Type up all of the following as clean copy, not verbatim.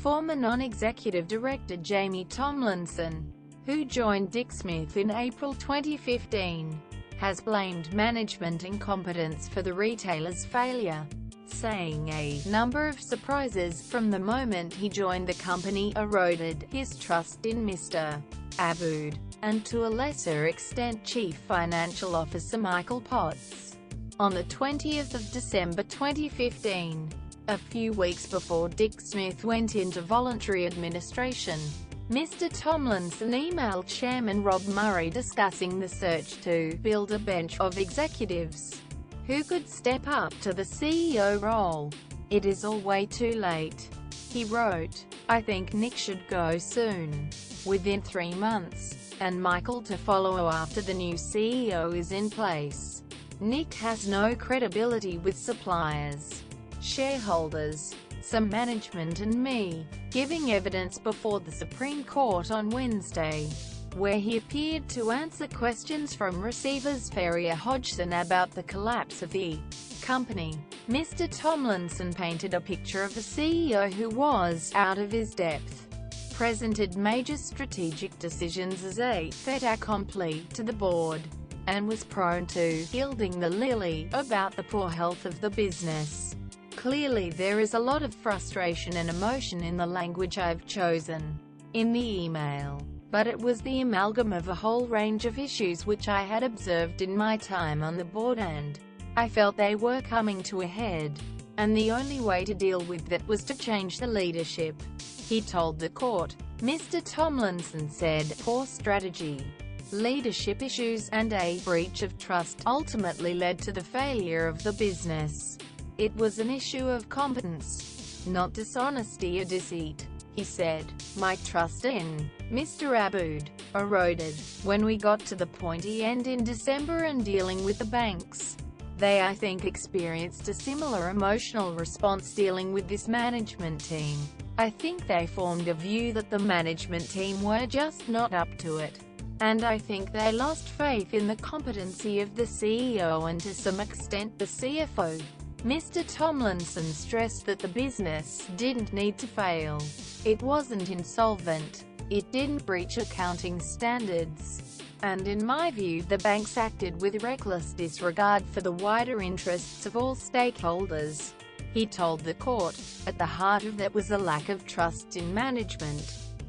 former non-executive director Jamie Tomlinson, who joined Dick Smith in April 2015, has blamed management incompetence for the retailer's failure, saying a number of surprises from the moment he joined the company eroded his trust in Mr. Aboud, and to a lesser extent Chief Financial Officer Michael Potts. On the 20th of December 2015, a few weeks before Dick Smith went into voluntary administration, Mr. Tomlinson emailed Chairman Rob Murray discussing the search to build a bench of executives who could step up to the CEO role. "It is all way too late," he wrote. "I think Nick should go soon, within 3 months, and Michael to follow after the new CEO is in place. Nick has no credibility with suppliers, shareholders, some management and me," giving evidence before the Supreme Court on Wednesday, where he appeared to answer questions from receivers Ferrier Hodgson about the collapse of the company. Mr. Tomlinson painted a picture of a CEO who was out of his depth, presented major strategic decisions as a fait accompli to the board, and was prone to gilding the lily about the poor health of the business. "Clearly there is a lot of frustration and emotion in the language I've chosen in the email, but it was the amalgam of a whole range of issues which I had observed in my time on the board and I felt they were coming to a head, and the only way to deal with that was to change the leadership," he told the court. Mr. Tomlinson said, "Poor strategy, leadership issues, and a breach of trust ultimately led to the failure of the business. It was an issue of competence, not dishonesty or deceit," he said. "My trust in Mr. Aboud eroded when we got to the pointy end in December and dealing with the banks. They, I think, experienced a similar emotional response dealing with this management team. I think they formed a view that the management team were just not up to it. And I think they lost faith in the competency of the CEO and to some extent the CFO." Mr. Tomlinson stressed that the business didn't need to fail. It wasn't insolvent. It didn't breach accounting standards. And in my view the banks acted with reckless disregard for the wider interests of all stakeholders, he told the court. At the heart of that was a lack of trust in management.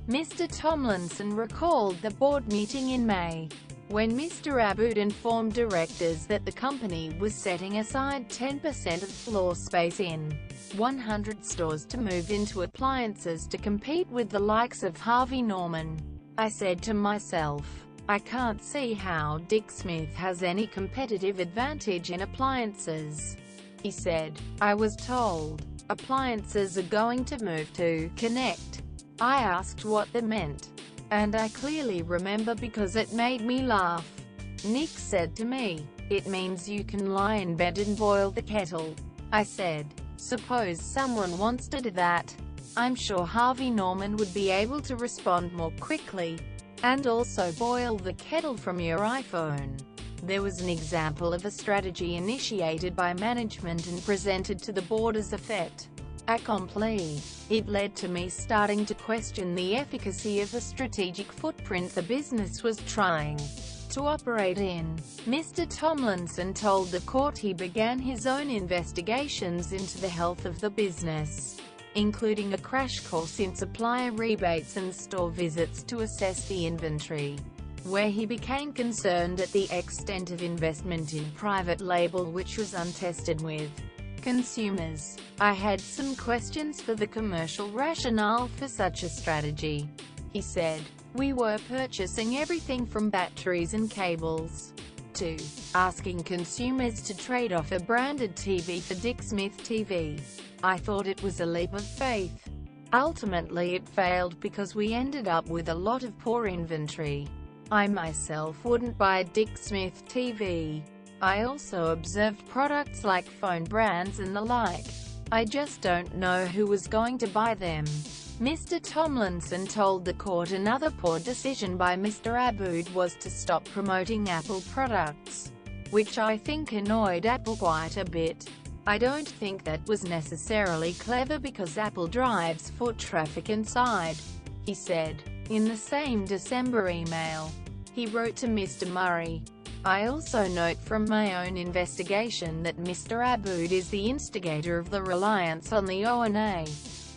Mr. Tomlinson recalled the board meeting in May, when Mr. Aboud informed directors that the company was setting aside 10% of floor space in 100 stores to move into appliances to compete with the likes of Harvey Norman. "I said to myself, I can't see how Dick Smith has any competitive advantage in appliances," he said. "I was told appliances are going to move to Connect. I asked what that meant, and I clearly remember because it made me laugh. Nick said to me, 'It means you can lie in bed and boil the kettle.' I said, 'Suppose someone wants to do that. I'm sure Harvey Norman would be able to respond more quickly, and also boil the kettle from your iPhone.' There was an example of a strategy initiated by management and presented to the board as a fait accompli. It led to me starting to question the efficacy of the strategic footprint the business was trying to operate in." Mr. Tomlinson told the court he began his own investigations into the health of the business, including a crash course in supplier rebates and store visits to assess the inventory, where he became concerned at the extent of investment in private label which was untested with consumers. "I had some questions for the commercial rationale for such a strategy," he said. "We were purchasing everything from batteries and cables to asking consumers to trade off a branded TV for Dick Smith TV. I thought it was a leap of faith. Ultimately it failed because we ended up with a lot of poor inventory. I myself wouldn't buy a Dick Smith TV. I also observed products like phone brands and the like. I just don't know who was going to buy them." Mr. Tomlinson told the court another poor decision by Mr. Aboud was to stop promoting Apple products, which I think annoyed Apple quite a bit. I don't think that was necessarily clever because Apple drives foot traffic inside, he said. In the same December email, he wrote to Mr. Murray, I also note from my own investigation that Mr. Aboud is the instigator of the reliance on the ONA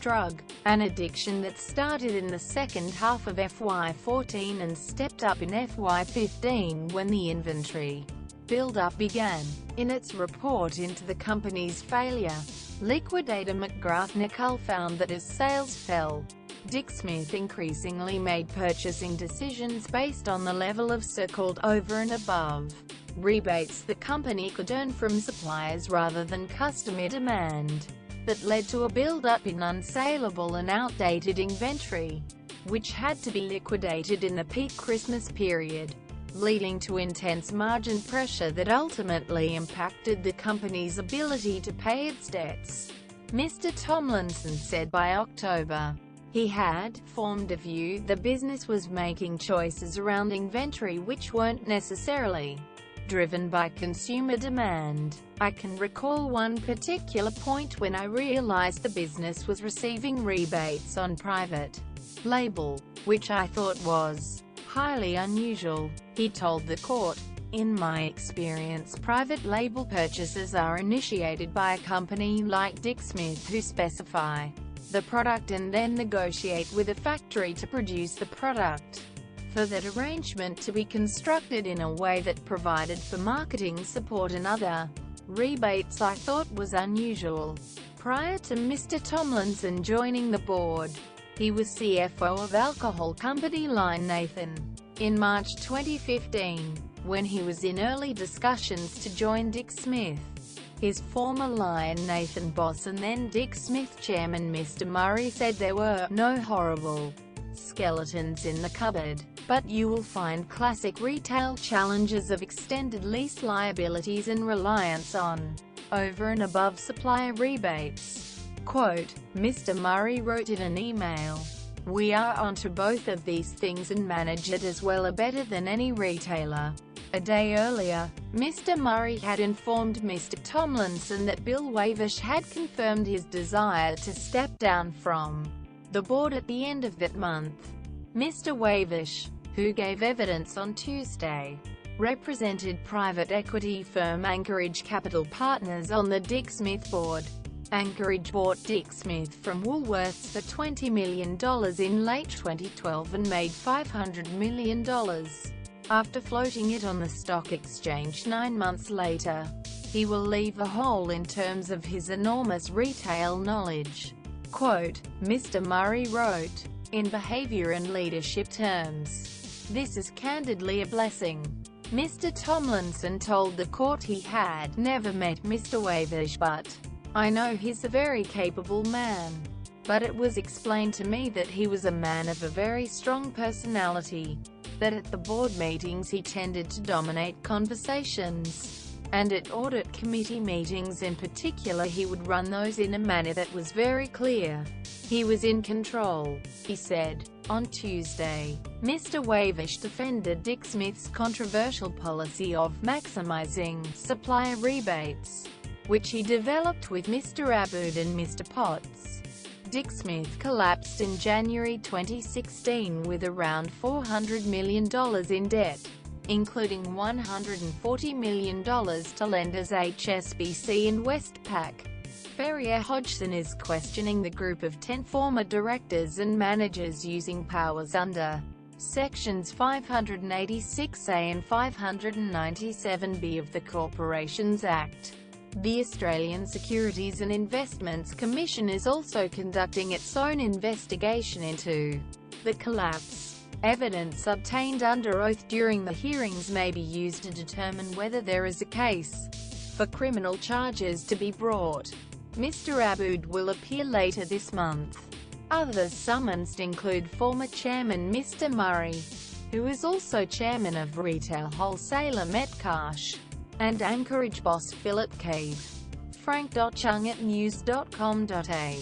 drug, an addiction that started in the second half of FY14 and stepped up in FY15 when the inventory build-up began. In its report into the company's failure, liquidator McGrath Nicole found that as sales fell, Dick Smith increasingly made purchasing decisions based on the level of so-called over and above rebates the company could earn from suppliers rather than customer demand. That led to a build-up in unsaleable and outdated inventory, which had to be liquidated in the peak Christmas period, leading to intense margin pressure that ultimately impacted the company's ability to pay its debts. Mr. Tomlinson said by October, he had formed a view the business was making choices around inventory which weren't necessarily driven by consumer demand. I can recall one particular point when I realized the business was receiving rebates on private label, which I thought was highly unusual, he told the court. In my experience, private label purchases are initiated by a company like Dick Smith who specify the product and then negotiate with a factory to produce the product. For that arrangement to be constructed in a way that provided for marketing support and other rebates I thought was unusual. Prior to Mr. Tomlinson joining the board, he was CFO of alcohol company Lion Nathan. In March 2015, when he was in early discussions to join Dick Smith, his former Lion Nathan boss and then Dick Smith chairman Mr. Murray said there were no horrible skeletons in the cupboard, but you will find classic retail challenges of extended lease liabilities and reliance on over and above supplier rebates. Quote, Mr. Murray wrote in an email, we are onto both of these things and manage it as well or better than any retailer. A day earlier, Mr. Murray had informed Mr. Tomlinson that Bill Wavish had confirmed his desire to step down from the board at the end of that month. Mr. Wavish, who gave evidence on Tuesday, represented private equity firm Anchorage Capital Partners on the Dick Smith board. Anchorage bought Dick Smith from Woolworths for $20 million in late 2012 and made $500 million after floating it on the stock exchange 9 months later. He will leave a hole in terms of his enormous retail knowledge. Quote, Mr. Murray wrote, in behavior and leadership terms, this is candidly a blessing. Mr. Tomlinson told the court he had never met Mr. Wavish but I know he's a very capable man. But it was explained to me that he was a man of a very strong personality, that at the board meetings he tended to dominate conversations, and at audit committee meetings in particular he would run those in a manner that was very clear. He was in control, he said. On Tuesday, Mr. Wavish defended Dick Smith's controversial policy of maximizing supplier rebates, which he developed with Mr. Aboud and Mr. Potts. Dick Smith collapsed in January 2016 with around $400 million in debt, including $140 million to lenders HSBC and Westpac. Ferrier Hodgson is questioning the group of 10 former directors and managers using powers under Sections 586A and 597B of the Corporations Act. The Australian Securities and Investments Commission is also conducting its own investigation into the collapse. Evidence obtained under oath during the hearings may be used to determine whether there is a case for criminal charges to be brought. Mr. Aboud will appear later this month. Others summoned include former chairman Mr. Murray, who is also chairman of retail wholesaler Metcash, and Anchorage boss Philip Cave. Frank Chung at news.com.au.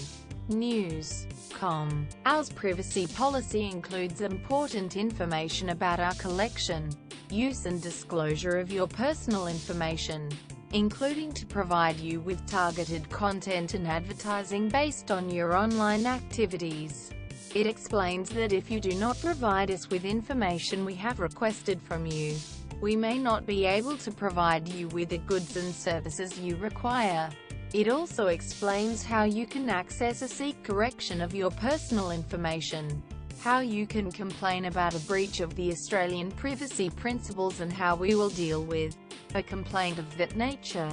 News.com. Our privacy policy includes important information about our collection, use and disclosure of your personal information. including to provide you with targeted content and advertising based on your online activities. It explains that if you do not provide us with information we have requested from you, we may not be able to provide you with the goods and services you require. It also explains how you can access or seek correction of your personal information, how you can complain about a breach of the Australian privacy principles, and how we will deal with a complaint of that nature.